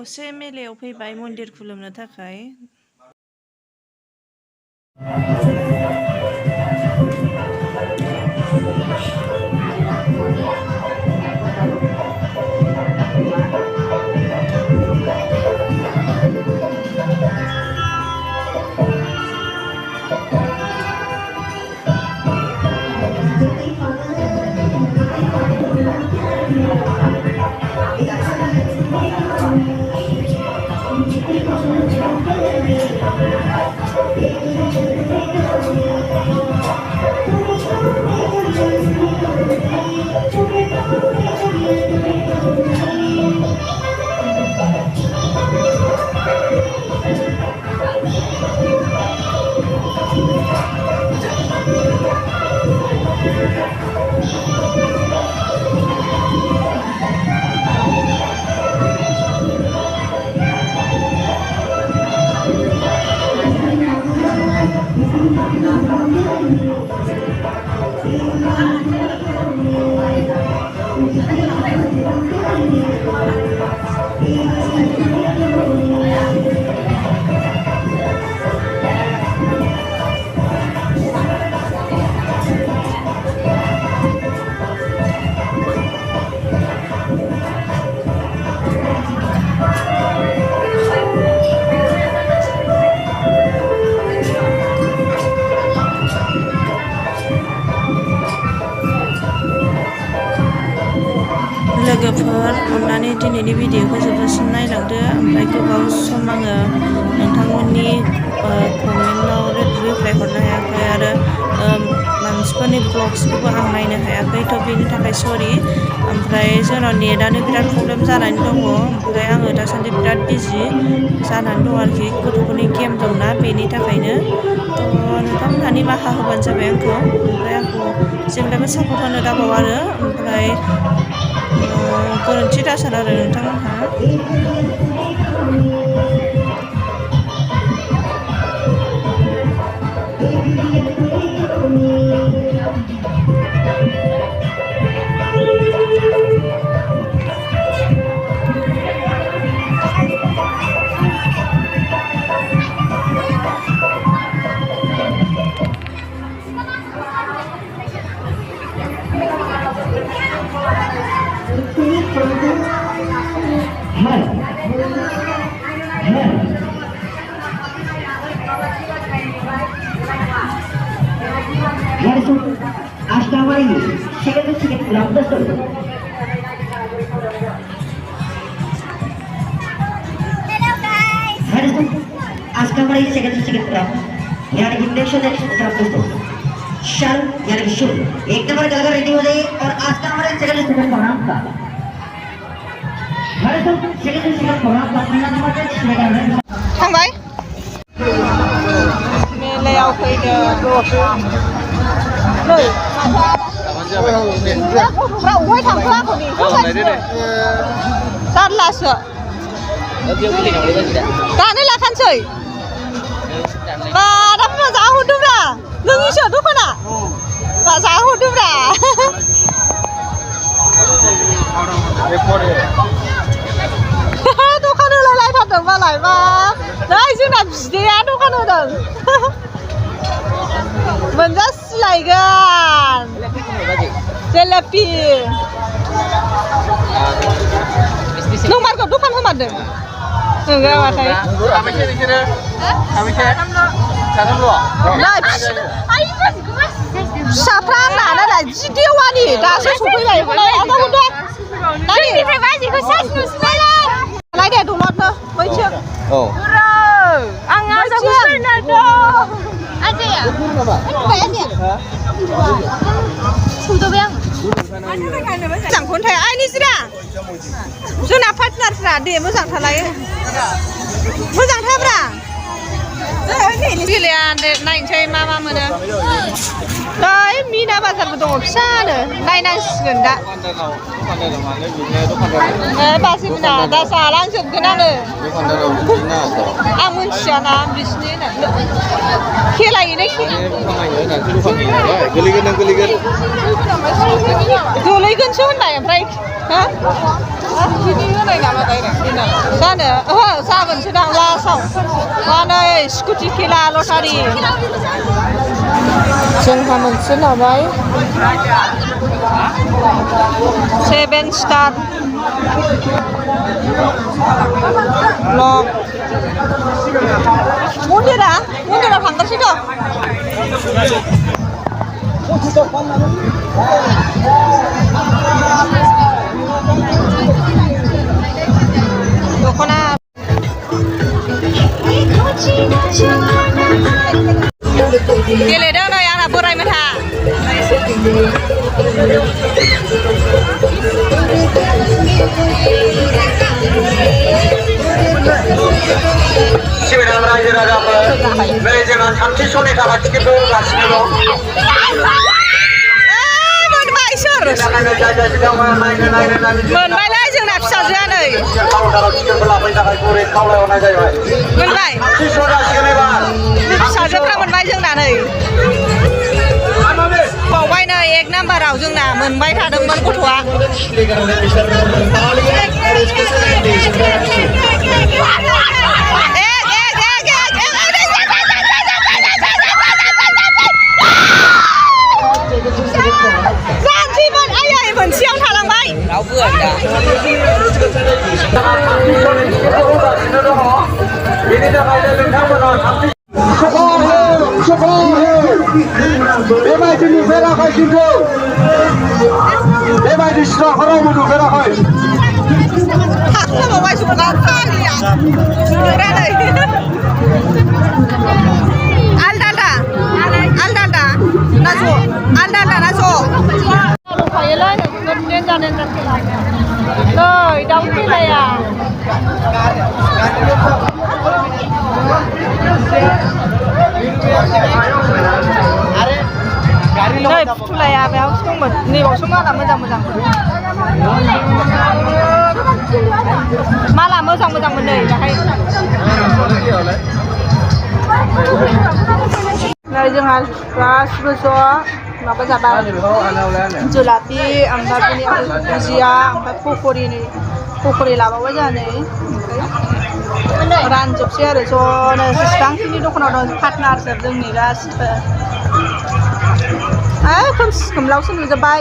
दसे मेलायाव फैबाय मन्दिर खुलुमनो थाखाय। लोगोफोर अन्नानै दिनैनि भिडिअखौ जोबजासिम नायलांदो ओमफ्राय गोबाव सम आङो नोंथांमोननि कमेन्टआव रिप्लाय हरनो हायाखै आरो मानसिफोरनि ब्लग्सखौबो आं नायनो हायाखै थ' बेनि थाखाय सरि। ओमफ्राय जोंनाव नेटआनो बिराद प्रब्लेम जानानै दङ ओमफ्राय आङो दासान्दि बिराद बिजि जानानै दं आरोखि गथ'फोरनि गेम दंना बेनि थाखायनो। थ' नोंथांमोनहा निमाहा होबानो जाबाय आंखौ ओमफ्राय आंखौ जेब्लाबो सापर्ट होनो दाबाव आरो ओमफ्राय गोरोन्थि दासान आरो नोंथांमोनहा। Ashtamari, second round the story. Hello guys. Ashtamari, second round. यार इंडक्शन नेक्स्ट तरफ दोस्तों शर्म यानी कि शुभ एक नंबर गलगर रेडी हो जाइए और आस्कामरी सेकंड प्रोग्राम का हर सेकंड प्रोग्राम का पहला नंबर पे थांबाय मेलायाव फैदों नै गथ'फ्रा अबेहाय थांखो आंखौ नेहोगासिनो जारलासो दानो लाखानोसै दाफोरा जाहरदोब्रा नोंनिसो दखाना जाहरदोब्रा दखान होलायलायथारदों मालाय मा नै जोंना बिदैया दखान होदों मोनजासिलायगोन जेलेपि नों मार्गाव दखान होमारदों नोंगौ माथाय फिसाफ्रा आंना नालाय जि देवानि दासो सफैबाय लाय दे दलदनो बैसो आं मोजांखौनो थाया आइ निजिरा जोंना पार्टनारफ्रा दे मोजांथारलाय मोजांथारब्रा गेलेया नायनोसै मा मोनो नै मिना बाजारबो दङ फिसानो नायनांसिगोन दा बाजैमोना दा जालांजोबगोन आङो आं मिथियाना बिसिनि खेलायैनो गोलैगोनसो होननाय ओमफ्राय Sini होनाय नामा डाइरेक्ट जानो ओहो जागोनसो दां लास्टआव मा नै स्कुटि खेला लटारि जोंहा मोनसे लाबाय 7 स्टार ब्लक मन्दिरा थांगासिनो दख'ना गेलेदों नै आंना बोरायमोनहा सिबिनां रायजो राजाफोर नै जोंहा 30 समनि थाखाय टिकेटखौ होगासिनो दं मोनबायलै जोंना फिसाजोआ नै काउन्टाराव टिकेटखौ लाफैनो थाखाय गुरै खावलायहरनाय जाबाय मोनबाय 30 जासिगोन एबार फिसाजोफ्रा मोनबाय जोंना नै बावबाय नै 1 नाम्बाराव जोंना मोनबाय थादोंमोन गथ'आ जानोसैमोन आयै मोनसेयाव थालांबाय रावबो दा बेनि थाखायनो नोंथांमोना 30 बेबायदि नुफेराखै खिन्थु बेबायदि सिराखौ रावबो नुफेराखै थाखोबावबाय जुगा फाग्लिया नुरानै आलदा ना ज' आलदा ना ज' दंखायोलै नोगोद देन्जार खेला नै दाउ खेलाया नै फुथुलाया बेयावसो दंमोन नैबावसो माला मोजां माला मोजांमोन नै दाहाय नै जोंहा गासिबो ज' माबा जाबाय जुलापि ओमफ्राय बिनि भुजिया ओमफ्राय पक'रि लाबावबाय जोंहा नै ओमफ्राय रानजोबसै आरो ज'नो जेसेबांखिनि दखानाव दं पार्टनारजोब जोंनि गासिबो खोमसि खोमलावसो नुजोब्बाय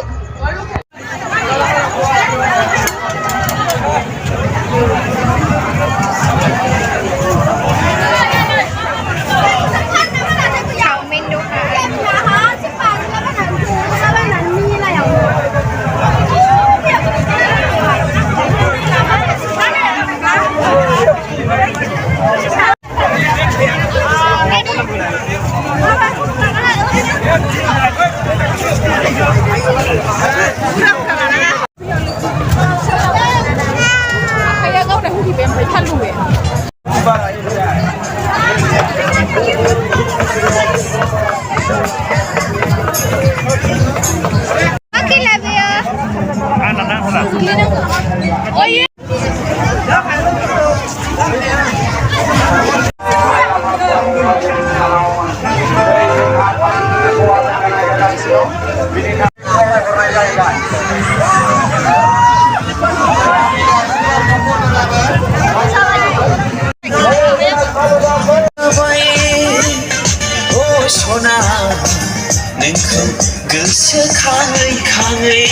नोंखौ गोसोखाङै खाङै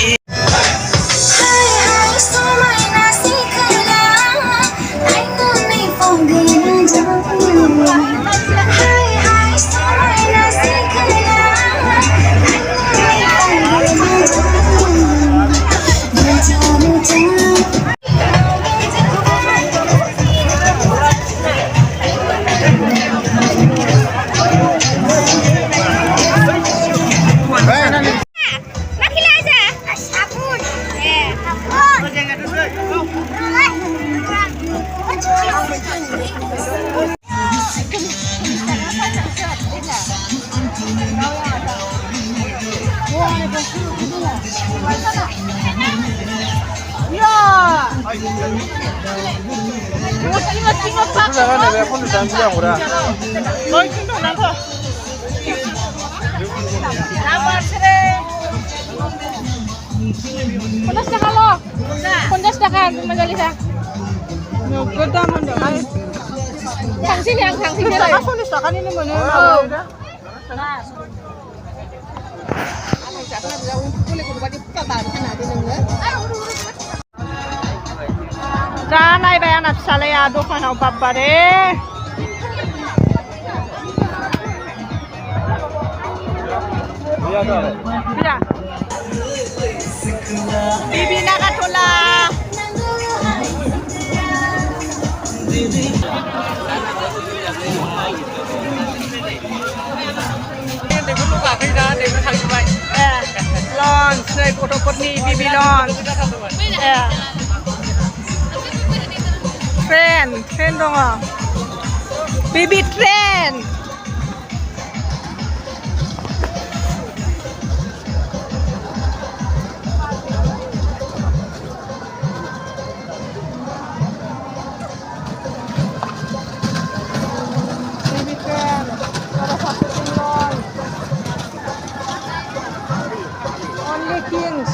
Kan, Majalisa. Nugget naman naman. Tangsin yang tangsin Bisa nila. ka sulis ka kanina mo na. Janay bayan at salayado ka na upapare. Mira. Bibi nakatula. Launch dari foto-foto ni Bibi launch. Trend dong ah. Bibi trend. Bibi trend. Salah satu tim launch. Only kings.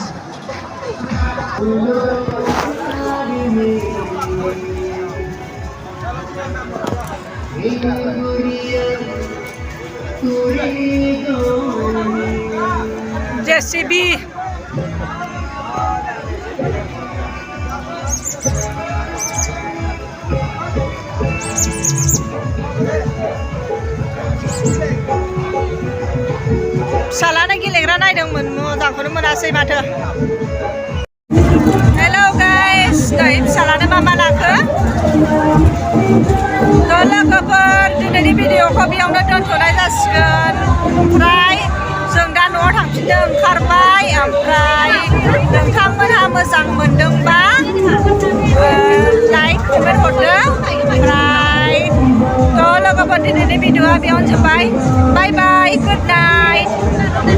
JCB. Salahnya giliran aja dong, moजांखौनो मोनासै माथो. Hello guys, guys, salahnya mama laku. Logoफोर दिनैनि भिडिअखौ बेयावनो दोनथ'नाय जासिगोन. ओमफ्राय जों दा न'आव थांफिननो ओंखारबाय. ओमफ्राय नोंथांमोनहा मोजां मोनदोंबा लाइक कमेन्ट हरदो. ओमफ्राय लोगोफोर दिनैनि भिडिअआ बेयावनो जोब्बाय. Bye bye, good night.